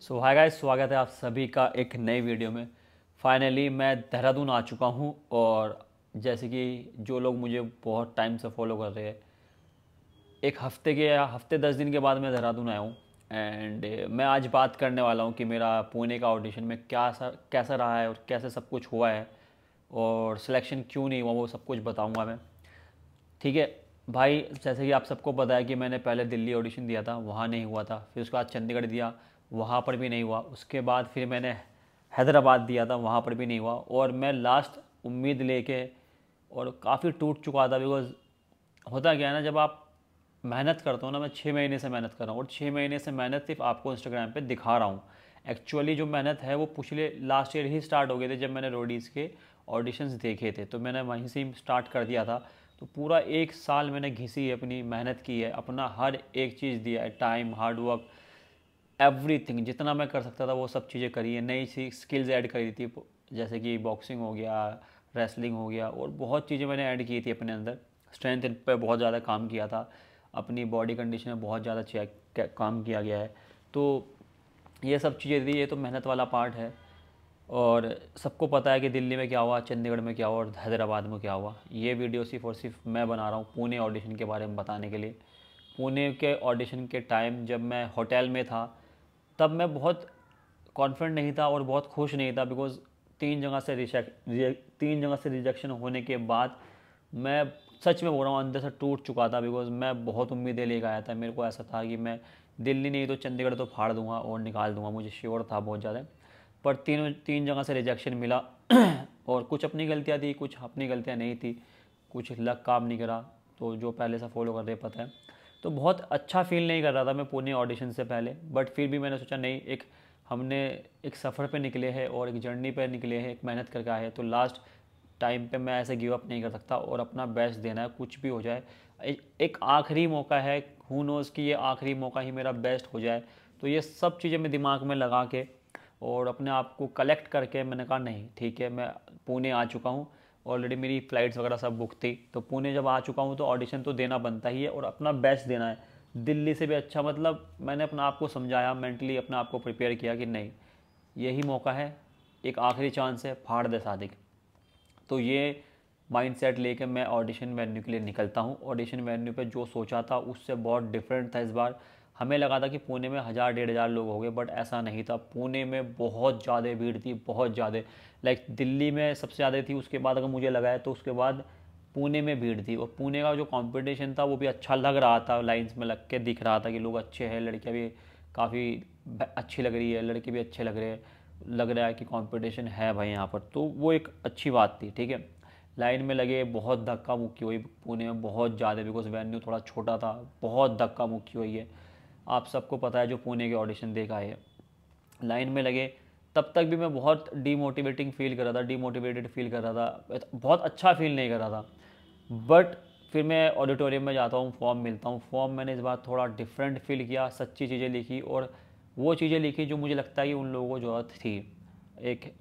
सो hi guys, स्वागत है आप सभी का एक नई वीडियो में। फाइनली मैं देहरादून आ चुका हूँ। और जैसे कि जो लोग मुझे बहुत टाइम से फॉलो कर रहे हैं, एक हफ्ते के या हफ्ते 10 दिन के बाद मैं देहरादून आया हूँ। एंड मैं आज बात करने वाला हूँ कि मेरा पुणे का ऑडिशन में कैसा रहा है और कैसे सब कुछ हुआ है और सिलेक्शन क्यों नहीं हुआ, वो सब कुछ बताऊँगा मैं। ठीक है भाई, जैसे कि आप सबको पता है कि मैंने पहले दिल्ली ऑडिशन दिया था, वहाँ नहीं हुआ था। फिर उसके बाद चंडीगढ़ दिया, वहाँ पर भी नहीं हुआ। उसके बाद फिर मैंने हैदराबाद दिया था, वहाँ पर भी नहीं हुआ। और मैं लास्ट उम्मीद लेके और काफ़ी टूट चुका था। बिकॉज होता क्या है ना, जब आप मेहनत करता हूँ ना, मैं 6 महीने से मेहनत कर रहा हूँ और 6 महीने से मेहनत सिर्फ आपको इंस्टाग्राम पे दिखा रहा हूँ। एक्चुअली जो मेहनत है वो पिछले लास्ट ईयर ही स्टार्ट हो गए थे, जब मैंने रोडीज़ के ऑडिशंस देखे थे तो मैंने वहीं से ही स्टार्ट कर दिया था। तो पूरा 1 साल मैंने घिसी है, अपनी मेहनत की है, अपना हर एक चीज़ दिया है, टाइम, हार्ड वर्क, एवरीथिंग जितना मैं कर सकता था वो सब चीज़ें करी है। नई सी स्किल्स ऐड करी थी, जैसे कि बॉक्सिंग हो गया, रेसलिंग हो गया, और बहुत चीज़ें मैंने ऐड की थी अपने अंदर। स्ट्रेंथ पे बहुत ज़्यादा काम किया था, अपनी बॉडी कंडीशन में बहुत ज़्यादा काम किया गया है। तो ये सब चीज़ें थी, ये तो मेहनत वाला पार्ट है। और सबको पता है कि दिल्ली में क्या हुआ, चंडीगढ़ में क्या हुआ और हैदराबाद में क्या हुआ। ये वीडियो सिर्फ और सिर्फ मैं बना रहा हूँ पुणे ऑडिशन के बारे में बताने के लिए। पुणे के ऑडिशन के टाइम जब मैं होटल में था, तब मैं बहुत कॉन्फिडेंट नहीं था और बहुत खुश नहीं था। बिकॉज 3 जगह से रिजेक्शन होने के बाद मैं सच में बोल रहा हूँ, अंदर से टूट चुका था। बिकॉज मैं बहुत उम्मीदें लेकर आया था। मेरे को ऐसा था कि मैं दिल्ली नहीं तो चंडीगढ़ तो फाड़ दूंगा और निकाल दूंगा, मुझे श्योर था बहुत ज़्यादा। पर तीन तीन जगह से रिजेक्शन मिला और कुछ अपनी गलतियाँ थी, कुछ अपनी गलतियाँ नहीं थी, कुछ लक काम नहीं करा। तो जो पहले से फॉलो कर रहे पता है। तो बहुत अच्छा फील नहीं कर रहा था मैं पुणे ऑडिशन से पहले। बट फिर भी मैंने सोचा नहीं, हमने एक सफ़र पे निकले हैं और एक जर्नी पे निकले हैं, एक मेहनत करके आए हैं, तो लास्ट टाइम पे मैं ऐसे गिव अप नहीं कर सकता और अपना बेस्ट देना है, कुछ भी हो जाए। एक आखिरी मौका है, हु नोज़ कि ये आखिरी मौका ही मेरा बेस्ट हो जाए। तो ये सब चीज़ें मैं दिमाग में लगा के और अपने आप को कलेक्ट करके मैंने कहा नहीं ठीक है, मैं पुणे आ चुका हूँ। ऑलरेडी मेरी फ़्लाइट्स वगैरह सब बुक थी, तो पुणे जब आ चुका हूँ तो ऑडिशन तो देना बनता ही है और अपना बेस्ट देना है। दिल्ली से भी अच्छा, मतलब मैंने अपना आप को समझाया, मेंटली अपने आप को प्रिपेयर किया कि नहीं, यही मौका है, एक आखिरी चांस है, फाड़ दे सादिक। तो ये माइंडसेट लेके मैं ऑडिशन वेन्यू के लिए निकलता हूँ। ऑडिशन वेन्यू पे जो सोचा था उससे बहुत डिफरेंट था इस बार। हमें लगा था कि पुणे में 1000-1500 लोग हो गए, बट ऐसा नहीं था। पुणे में बहुत ज़्यादा भीड़ थी, बहुत ज़्यादा। लाइक दिल्ली में सबसे ज़्यादा थी, उसके बाद अगर मुझे लगा है तो उसके बाद पुणे में भीड़ थी। और पुणे का जो कंपटीशन था वो भी अच्छा लग रहा था, लाइंस में लग के दिख रहा था कि लोग अच्छे हैं, लड़कियाँ भी काफ़ी अच्छी लग रही है, लड़के भी अच्छे लग रहे हैं, लग रहा है कि कंपटीशन है भाई यहाँ पर। तो वो एक अच्छी बात थी। ठीक है, लाइन में लगे, बहुत धक्का मुक्की हुई पुणे में, बहुत ज़्यादा। बिकॉज वेन्यू थोड़ा छोटा था, बहुत धक्का मुक्की हुई है। आप सबको पता है जो पुणे के ऑडिशन देखा है। लाइन में लगे, तब तक भी मैं बहुत डीमोटिवेटिंग फील कर रहा था, डीमोटिवेटेड फील कर रहा था, बहुत अच्छा फील नहीं कर रहा था। बट फिर मैं ऑडिटोरियम में जाता हूँ, फॉर्म मिलता हूँ। फॉर्म मैंने इस बार थोड़ा डिफरेंट फील किया, सच्ची चीज़ें लिखी और वो चीज़ें लिखी जो मुझे लगता है कि उन लोगों को ज़रूरत थी, एक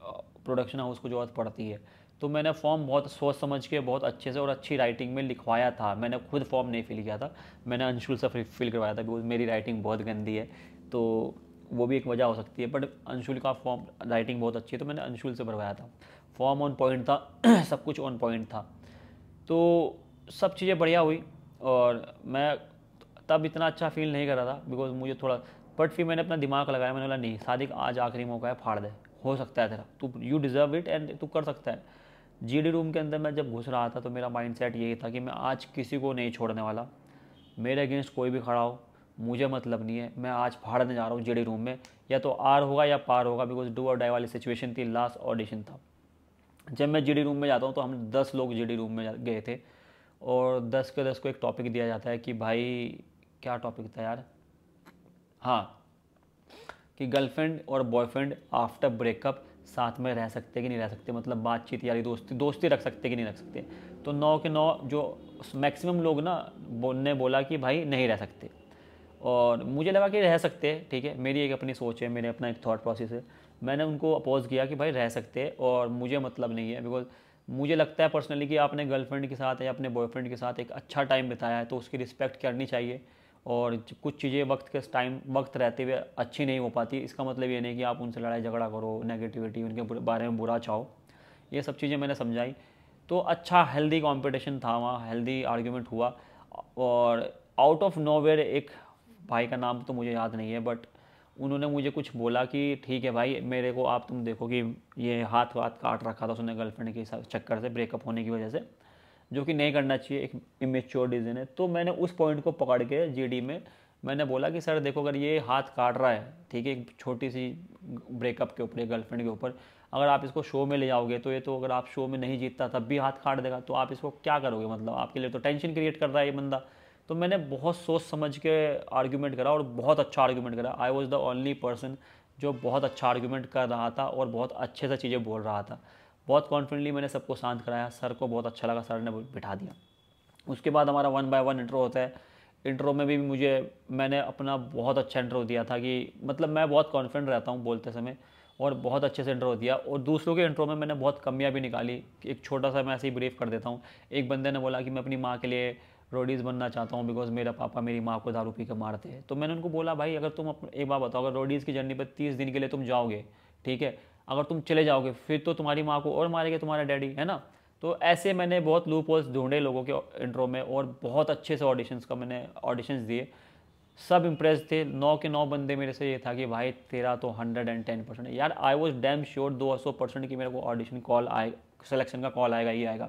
प्रोडक्शन हाउस को ज़रूरत पड़ती है। तो मैंने फॉर्म बहुत सोच समझ के, बहुत अच्छे से और अच्छी राइटिंग में लिखवाया था। मैंने खुद फॉर्म नहीं फिल किया था, मैंने अंशुल से फिल करवाया था। बिकॉज मेरी राइटिंग बहुत गंदी है, तो वो भी एक वजह हो सकती है। बट अंशुल का फॉर्म राइटिंग बहुत अच्छी है, तो मैंने अंशुल से भरवाया था। फॉर्म ऑन पॉइंट था सब कुछ ऑन पॉइंट था। तो सब चीज़ें बढ़िया हुई। और मैं तब इतना अच्छा फील नहीं कर रहा था, बिकॉज मुझे थोड़ा। बट फिर मैंने अपना दिमाग लगाया, मैंने बोला नहीं सादिक, आज आखिरी मौका है, फाड़ दे, हो सकता है तेरा, तू यू डिज़र्व इट एंड तू कर सकता है। जीडी रूम के अंदर मैं जब घुस रहा था तो मेरा माइंडसेट यही था कि मैं आज किसी को नहीं छोड़ने वाला। मेरे अगेंस्ट कोई भी खड़ा हो, मुझे मतलब नहीं है, मैं आज फाड़ने जा रहा हूँ जीडी रूम में। या तो आर होगा या पार होगा, बिकॉज डू और डाई वाली सिचुएशन थी, लास्ट ऑडिशन था। जब मैं जीडी रूम में जाता हूँ तो हम 10 लोग जीडी रूम में गए थे और 10 के 10 को एक टॉपिक दिया जाता है कि भाई, क्या टॉपिक था यार, हाँ, कि गर्लफ्रेंड और बॉयफ्रेंड आफ्टर ब्रेकअप साथ में रह सकते कि नहीं रह सकते, मतलब बातचीत, यारी दोस्ती दोस्ती रख सकते कि नहीं रख सकते। तो 9 के 9 जो मैक्सिमम लोग ना ने बोला कि भाई नहीं रह सकते। और मुझे लगा कि रह सकते हैं, ठीक है, मेरी एक अपनी सोच है, मेरे अपना एक थॉट प्रोसेस है। मैंने उनको अपोज किया कि भाई रह सकते हैं और मुझे मतलब नहीं है। बिकॉज मुझे लगता है पर्सनली कि आपने गर्लफ्रेंड के साथ या अपने बॉयफ्रेंड के साथ एक अच्छा टाइम बिताया है तो उसकी रिस्पेक्ट करनी चाहिए। और कुछ चीज़ें वक्त रहते हुए अच्छी नहीं हो पाती। इसका मतलब ये नहीं कि आप उनसे लड़ाई झगड़ा करो, नेगेटिविटी उनके बारे में बुरा चाहो। ये सब चीज़ें मैंने समझाई। तो अच्छा हेल्दी कंपटीशन था वहाँ, हेल्दी आर्ग्यूमेंट हुआ। और आउट ऑफ नोवेयर एक भाई का नाम तो मुझे याद नहीं है, बट उन्होंने मुझे कुछ बोला कि ठीक है भाई, मेरे को आप तुम देखो कि ये हाथ काट रखा था उसने गर्लफ्रेंड के चक्कर से, ब्रेकअप होने की वजह से, जो कि नहीं करना चाहिए, एक इमेच्योर डिसीजन है। तो मैंने उस पॉइंट को पकड़ के जीडी में मैंने बोला कि सर देखो, अगर ये हाथ काट रहा है, ठीक है, एक छोटी सी ब्रेकअप के ऊपर, गर्लफ्रेंड के ऊपर, अगर आप इसको शो में ले जाओगे तो ये तो, अगर आप शो में नहीं जीतता तब भी हाथ काट देगा, तो आप इसको क्या करोगे? मतलब आपके लिए तो टेंशन क्रिएट कर रहा है ये बंदा। तो मैंने बहुत सोच समझ के आर्ग्यूमेंट करा और बहुत अच्छा आर्ग्यूमेंट करा। I was the only person जो बहुत अच्छा आर्ग्यूमेंट कर रहा था और बहुत अच्छे से चीज़ें बोल रहा था। बहुत कॉन्फिडेंटली मैंने सबको शांत कराया। सर को बहुत अच्छा लगा, सर ने बिठा दिया। उसके बाद हमारा 1 बाय 1 इंट्रो होता है। इंट्रो में भी मैंने अपना बहुत अच्छा इंट्रो दिया था कि मतलब मैं बहुत कॉन्फिडेंट रहता हूँ बोलते समय, और बहुत अच्छे से इंट्रो दिया। और दूसरों के इंट्रो में मैंने बहुत कमियां भी निकाली। एक छोटा सा मैं ऐसे ही ब्रीफ कर देता हूँ। एक बंदे ने बोला कि मैं अपनी माँ के लिए रोडीज़ बनना चाहता हूँ बिकॉज मेरा पापा मेरी माँ को दारू पी के मारते हैं। तो मैंने उनको बोला, भाई अगर तुम एक बात बताओ, अगर रोडीज़ की जर्नी पर 30 दिन के लिए तुम जाओगे, ठीक है, अगर तुम चले जाओगे फिर तो तुम्हारी माँ को और मारेंगे तुम्हारे डैडी, है ना। तो ऐसे मैंने बहुत लूप होल्स ढूंढे लोगों के इंट्रो में, और बहुत अच्छे से मैंने ऑडिशंस दिए। सब इम्प्रेस थे। 9 के 9 बंदे मेरे से ये था कि भाई तेरा तो 110% है यार। आई वॉज डैम श्योर 200% कि मेरे को ऑडिशन कॉल आए, सिलेक्शन का कॉल आएगा ही आएगा।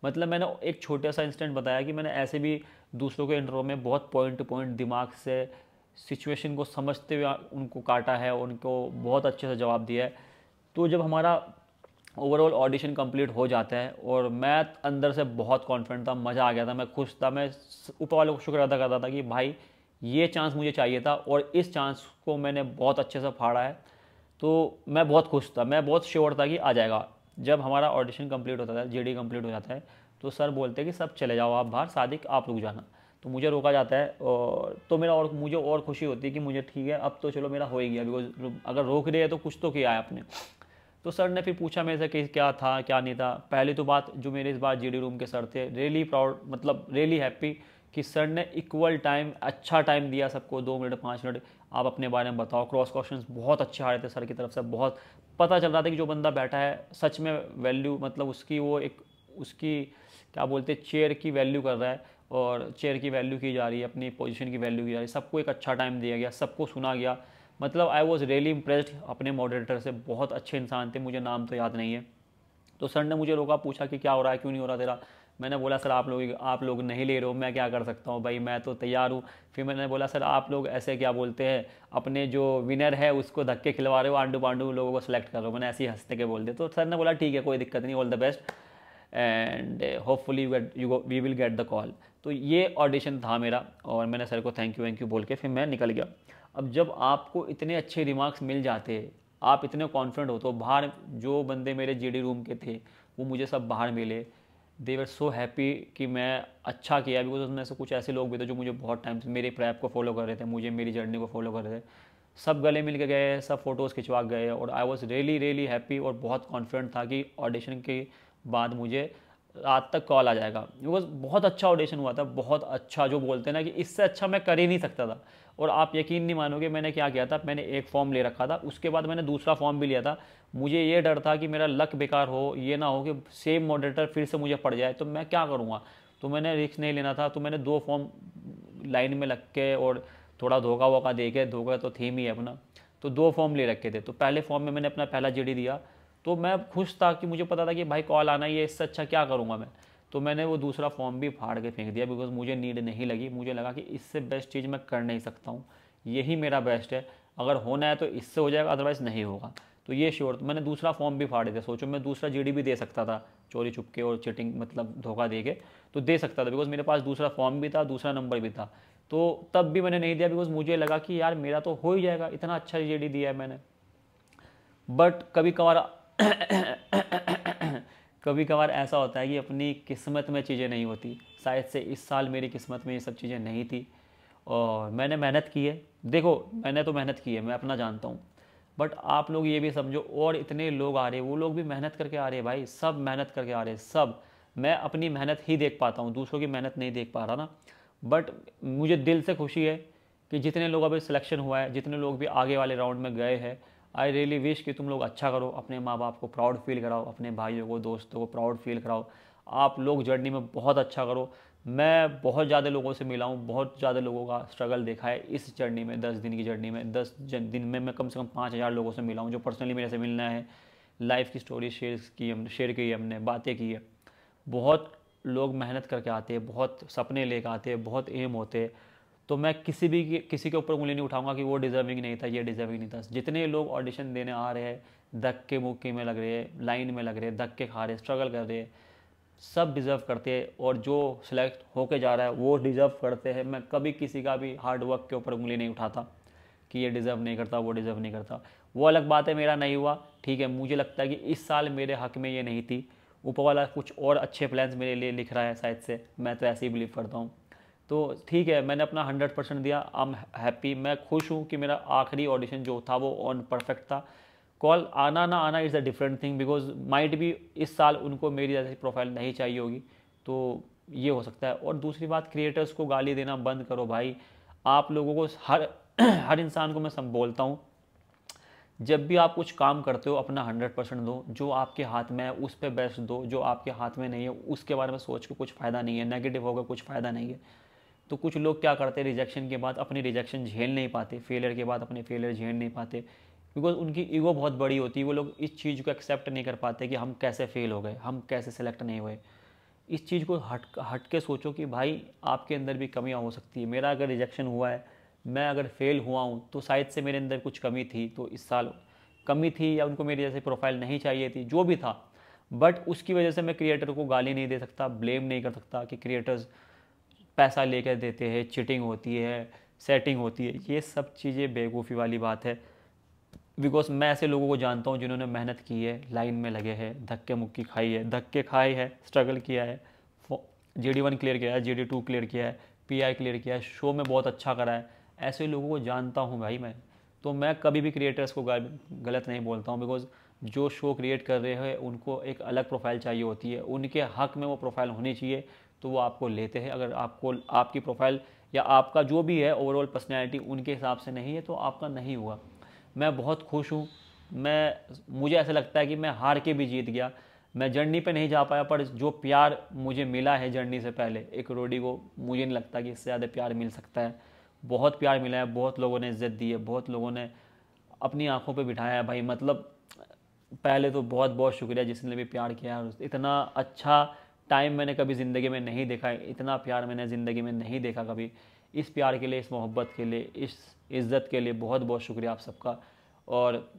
मतलब मैंने एक छोटा सा इंस्टेंट बताया कि मैंने ऐसे भी दूसरों के इंटरव्यू में बहुत पॉइंट टू पॉइंट दिमाग से सिचुएशन को समझते हुए उनको काटा है, उनको बहुत अच्छे से जवाब दिया है। तो जब हमारा ओवरऑल ऑडिशन कंप्लीट हो जाता है और मैं अंदर से बहुत कॉन्फिडेंट था, मज़ा आ गया था, मैं खुश था, मैं ऊपर वाले को शुक्र अदा करता था कि भाई ये चांस मुझे चाहिए था और इस चांस को मैंने बहुत अच्छे से फाड़ा है। तो मैं बहुत खुश था, मैं बहुत श्योर था कि आ जाएगा। जब हमारा ऑडिशन कंप्लीट होता है, जीडी कंप्लीट हो जाता है, तो सर बोलते हैं कि सब चले जाओ आप बाहर, सादिक आप रुक जाना। तो मुझे रोका जाता है, और तो मुझे और खुशी होती है कि मुझे ठीक है, अब तो चलो मेरा हो ही गया, बिकॉज अगर रोक रहे हैं तो कुछ तो किया है आपने। तो सर ने फिर पूछा मेरे से कि क्या था क्या नहीं था। पहली तो बात, जो मेरे इस बार जीडी रूम के सर थे, रियली प्राउड, मतलब रियली हैप्पी कि सर ने इक्वल टाइम, अच्छा टाइम दिया सबको, 2 मिनट 5 मिनट आप अपने बारे में बताओ। क्रॉस क्वेश्चंस बहुत अच्छे आ रहे थे सर की तरफ से। बहुत पता चल रहा था कि जो बंदा बैठा है सच में वैल्यू, मतलब उसकी वो एक, उसकी क्या बोलते हैं, चेयर की वैल्यू कर रहा है, और चेयर की वैल्यू की जा रही है, अपनी पोजीशन की वैल्यू की जा रही है। सबको एक अच्छा टाइम दिया गया, सबको सुना गया। मतलब आई वॉज रियली इम्प्रेस्ड अपने मॉडरेटर से। बहुत अच्छे इंसान थे, मुझे नाम तो याद नहीं है। तो सर ने मुझे रोका, पूछा कि क्या हो रहा है, क्यों नहीं हो रहा तेरा। मैंने बोला सर आप लोग नहीं ले रहे हो, मैं क्या कर सकता हूँ भाई, मैं तो तैयार हूँ। फिर मैंने बोला सर आप लोग ऐसे क्या बोलते हैं, अपने जो विनर है उसको धक्के खिलवा रहे हो, आंडू पांडू लोगों को सेलेक्ट कर रहे हो। मैंने ऐसे ही हंसते के बोल दिया। तो सर ने बोला ठीक है, कोई दिक्कत नहीं, all the best, and hopefully we will get the call. तो ये ऑडिशन था मेरा, और मैंने सर को थैंक यू बोल के फिर मैं निकल गया। अब जब आपको इतने अच्छे रिमार्क्स मिल जाते, आप इतने कॉन्फिडेंट हो, तो बाहर जो बंदे मेरे जीडी रूम के थे वो मुझे सब बाहर मिले। दे वर सो हैप्पी कि मैं अच्छा किया, बिकॉज उसमें से कुछ ऐसे लोग भी थे जो मुझे बहुत टाइम से मेरे प्रैप को फॉलो कर रहे थे, मुझे मेरी जर्नी को फॉलो कर रहे थे। सब गले मिल के गए, सब फोटोज़ खिंचवा गए, और I was really really happy और बहुत कॉन्फिडेंट था कि ऑडिशन के बाद मुझे रात तक कॉल आ जाएगा। बिकॉज बहुत अच्छा ऑडिशन हुआ था, बहुत अच्छा, जो बोलते हैं ना कि इससे अच्छा मैं कर ही नहीं सकता था। और आप यकीन नहीं मानोगे मैंने क्या किया था। मैंने एक फॉर्म ले रखा था, उसके बाद मैंने दूसरा फॉर्म भी लिया था। मुझे ये डर था कि मेरा लक बेकार हो, ये ना हो कि सेम मॉडरेटर फिर से मुझे पड़ जाए, तो मैं क्या करूँगा। तो मैंने रिस्क नहीं लेना था। तो मैंने 2 फॉर्म लाइन में लग के और थोड़ा धोखा वोखा दे के, धोखा तो थीम ही है अपना, तो 2 फॉर्म ले रखे थे। तो पहले फॉर्म में मैंने अपना पहला जीडी दिया। तो मैं खुश था कि मुझे पता था कि भाई कॉल आना ही है, इससे अच्छा क्या करूँगा मैं। तो मैंने वो दूसरा फॉर्म भी फाड़ के फेंक दिया, बिकॉज मुझे नीड नहीं लगी। मुझे लगा कि इससे बेस्ट चीज़ मैं कर नहीं सकता हूँ, यही मेरा बेस्ट है। अगर होना है तो इससे हो जाएगा, अदरवाइज़ नहीं होगा। तो ये श्योर, तो मैंने दूसरा फॉर्म भी फाड़े थे। सोचो मैं दूसरा जीडी भी दे सकता था, चोरी छुपके और चीटिंग, मतलब धोखा दे के तो दे सकता था, बिकॉज मेरे पास दूसरा फॉर्म भी था, दूसरा नंबर भी था। तो तब भी मैंने नहीं दिया, बिकॉज मुझे लगा कि यार मेरा तो हो ही जाएगा, इतना अच्छा जीडी दिया है मैंने। बट कभी कभार कभी कभार ऐसा होता है कि अपनी किस्मत में चीज़ें नहीं होती। शायद से इस साल मेरी किस्मत में ये सब चीज़ें नहीं थी, और मैंने मेहनत की है। देखो मैंने तो मेहनत की है, मैं अपना जानता हूँ, बट आप लोग ये भी समझो, और इतने लोग आ रहे हैं, वो लोग भी मेहनत करके आ रहे हैं भाई, सब मेहनत करके आ रहे हैं सब। मैं अपनी मेहनत ही देख पाता हूँ, दूसरों की मेहनत नहीं देख पा रहा ना। बट मुझे दिल से खुशी है कि जितने लोग अभी सिलेक्शन हुआ है, जितने लोग भी आगे वाले राउंड में गए हैं, आई रियली विश कि तुम लोग अच्छा करो, अपने माँ बाप को प्राउड फील कराओ, अपने भाइयों को दोस्तों को प्राउड फील कराओ। आप लोग जर्नी में बहुत अच्छा करो। मैं बहुत ज़्यादा लोगों से मिला हूँ, बहुत ज़्यादा लोगों का स्ट्रगल देखा है इस जर्नी में। 10 दिन की जर्नी में, 10 दिन में मैं कम से कम 5,000 लोगों से मिला हूँ जो पर्सनली मेरे से मिलना है। लाइफ की स्टोरी शेयर की हमने, बातें की है। बहुत लोग मेहनत करके आते हैं, बहुत सपने लेकर आते हैं, बहुत एम होते हैं। तो मैं किसी के ऊपर उंगली नहीं उठाऊंगा कि वो डिज़र्विंग नहीं था, ये डिज़र्विंग नहीं था। जितने लोग ऑडिशन देने आ रहे हैं, धक्के मुक्के में लग रहे हैं, लाइन में लग रहे हैं, धक्के खा रहे हैं, स्ट्रगल कर रहे हैं, सब डिज़र्व करते हैं। और जो सिलेक्ट होके जा रहा है वो डिज़र्व करते हैं। मैं कभी किसी का भी हार्ड वर्क के ऊपर उंगली नहीं उठाता कि ये डिज़र्व नहीं करता, वो डिज़र्व नहीं करता। वो अलग बात है, मेरा नहीं हुआ, ठीक है। मुझे लगता है कि इस साल मेरे हक में ये नहीं थी। ऊपर वाला कुछ और अच्छे प्लान्स मेरे लिए लिख रहा है शायद से, मैं तो ऐसे ही बिलीव करता हूँ। तो ठीक है, मैंने अपना 100% दिया। आई एम हैप्पी, मैं खुश हूँ कि मेरा आखिरी ऑडिशन जो था वो ऑन परफेक्ट था। कॉल आना ना आना is a different thing, because might भी इस साल उनको मेरी जैसी प्रोफाइल नहीं चाहिए होगी, तो ये हो सकता है। और दूसरी बात, क्रिएटर्स को गाली देना बंद करो भाई। आप लोगों को हर इंसान को मैं सब बोलता हूँ, जब भी आप कुछ काम करते हो अपना 100% दो। जो आपके हाथ में है उस पर बेस्ट दो, जो आपके हाथ में नहीं है उसके बारे में सोच के कुछ फ़ायदा नहीं है, नेगेटिव होगा कुछ फ़ायदा नहीं है। तो कुछ लोग क्या करते हैं, रिजेक्शन के बाद अपनी रिजेक्शन झेल नहीं पाते, फेलियर के बाद अपने फेलियर झेल नहीं पाते, बिकॉज उनकी ईगो बहुत बड़ी होती है। वो लोग इस चीज़ को एक्सेप्ट नहीं कर पाते कि हम कैसे फेल हो गए, हम कैसे सेलेक्ट नहीं हुए। इस चीज़ को हट के सोचो कि भाई आपके अंदर भी कमियां हो सकती है। मेरा अगर रिजेक्शन हुआ है, मैं अगर फेल हुआ हूँ, तो शायद से मेरे अंदर कुछ कमी थी, तो इस साल कमी थी, या उनको मेरी जैसे प्रोफाइल नहीं चाहिए थी, जो भी था। बट उसकी वजह से मैं क्रिएटर को गाली नहीं दे सकता, ब्लेम नहीं कर सकता कि क्रिएटर्स पैसा लेकर देते हैं, चीटिंग होती है, सेटिंग होती है। ये सब चीज़ें बेवकूफ़ी वाली बात है। बिकॉज मैं ऐसे लोगों को जानता हूँ जिन्होंने मेहनत की है, लाइन में लगे हैं, धक्के मुक्की खाई है, धक्के खाए है, स्ट्रगल किया है, GD1 क्लियर किया है, GD2 क्लियर किया है, PI क्लियर किया है, शो में बहुत अच्छा करा है। ऐसे लोगों को जानता हूँ भाई मैं। तो मैं कभी भी क्रिएटर्स को गलत नहीं बोलता हूँ, बिकॉज जो शो क्रिएट कर रहे हैं उनको एक अलग प्रोफाइल चाहिए होती है, उनके हक में वो प्रोफाइल होनी चाहिए, तो वो आपको लेते हैं। अगर आपको आपकी प्रोफाइल या आपका जो भी है ओवरऑल पर्सनैलिटी उनके हिसाब से नहीं है, तो आपका नहीं हुआ। मैं बहुत खुश हूँ। मुझे ऐसा लगता है कि मैं हार के भी जीत गया। मैं जर्नी पे नहीं जा पाया, पर जो प्यार मुझे मिला है जर्नी से पहले एक रोडी को, मुझे नहीं लगता कि इससे ज़्यादा प्यार मिल सकता है। बहुत प्यार मिला है, बहुत लोगों ने इज़्ज़त दी है, बहुत लोगों ने अपनी आंखों पे बिठाया है भाई। मतलब पहले तो बहुत बहुत शुक्रिया जिसने भी प्यार किया है। इतना अच्छा टाइम मैंने कभी ज़िंदगी में नहीं देखा है, इतना प्यार मैंने ज़िंदगी में नहीं देखा कभी। इस प्यार के लिए, इस मोहब्बत के लिए, इस इज़्ज़त के लिए बहुत बहुत शुक्रिया आप सबका। और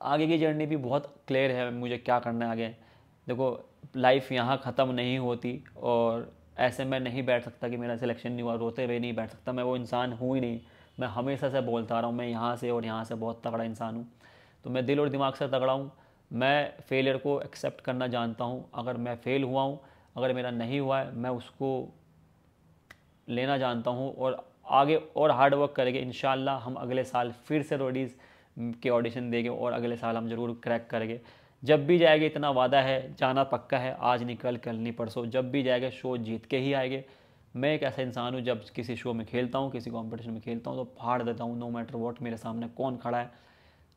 आगे की जर्नी भी बहुत क्लियर है मुझे क्या करना है आगे। देखो, लाइफ यहाँ ख़त्म नहीं होती, और ऐसे मैं नहीं बैठ सकता कि मेरा सिलेक्शन नहीं हुआ, रोते हुए नहीं बैठ सकता। मैं वो इंसान हूँ ही नहीं। मैं हमेशा से बोलता आ रहा हूँ, मैं यहाँ से और यहाँ से बहुत तगड़ा इंसान हूँ। तो मैं दिल और दिमाग से तगड़ा हूँ। मैं फेलियर को एक्सेप्ट करना जानता हूँ। अगर मैं फेल हुआ हूँ, अगर मेरा नहीं हुआ है, मैं उसको लेना जानता हूँ, और आगे और हार्ड वर्क करेंगे। इंशाल्लाह हम अगले साल फिर से रोडीज़ के ऑडिशन देंगे, और अगले साल हम ज़रूर क्रैक करेंगे। जब भी जाएंगे, इतना वादा है, जाना पक्का है, आज नहीं कल नहीं परसों, जब भी जाएंगे शो जीत के ही आएंगे। मैं एक ऐसा इंसान हूँ, जब किसी शो में खेलता हूँ, किसी कॉम्पिटिशन में खेलता हूँ, तो फाड़ देता हूँ, नो मैटर वॉट मेरे सामने कौन खड़ा है।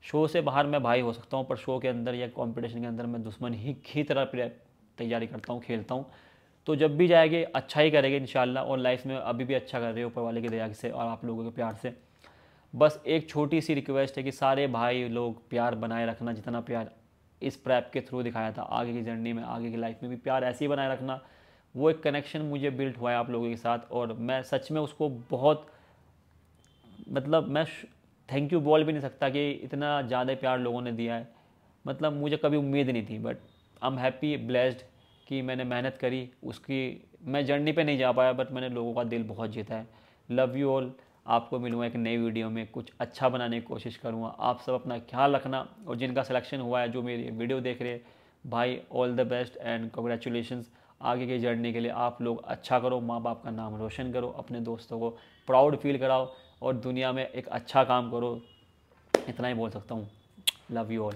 शो से बाहर मैं भाई हो सकता हूँ, पर शो के अंदर या कॉम्पिटिशन के अंदर मैं दुश्मन ही की तरह तैयारी करता हूँ, खेलता हूँ। तो जब भी जाएंगे अच्छा ही करेंगे इंशाल्लाह। और लाइफ में अभी भी अच्छा कर रहे हो ऊपर वाले की दया से और आप लोगों के प्यार से। बस एक छोटी सी रिक्वेस्ट है कि सारे भाई लोग प्यार बनाए रखना, जितना प्यार इस प्रैप के थ्रू दिखाया था, आगे की जर्नी में, आगे की लाइफ में भी प्यार ऐसे ही बनाए रखना। वो एक कनेक्शन मुझे बिल्ड हुआ है आप लोगों के साथ, और मैं सच में उसको बहुत, मतलब मैं थैंक यू बोल भी नहीं सकता कि इतना ज़्यादा प्यार लोगों ने दिया है। मतलब मुझे कभी उम्मीद नहीं थी, but I am happy blessed कि मैंने मेहनत करी उसकी। मैं जर्नी पे नहीं जा पाया, बट मैंने लोगों का दिल बहुत जीता है। Love you all. आपको मिलूँगा एक नई वीडियो में, कुछ अच्छा बनाने की कोशिश करूँगा। आप सब अपना ख्याल रखना, और जिनका सिलेक्शन हुआ है, जो मेरी वीडियो देख रहे हैं, भाई all the best and congratulations. आगे की जर्नी के लिए आप लोग अच्छा करो, माँ बाप का नाम रोशन करो, अपने दोस्तों को प्राउड फील कराओ, और दुनिया में एक अच्छा काम करो। इतना ही बोल सकता हूँ। Love you all.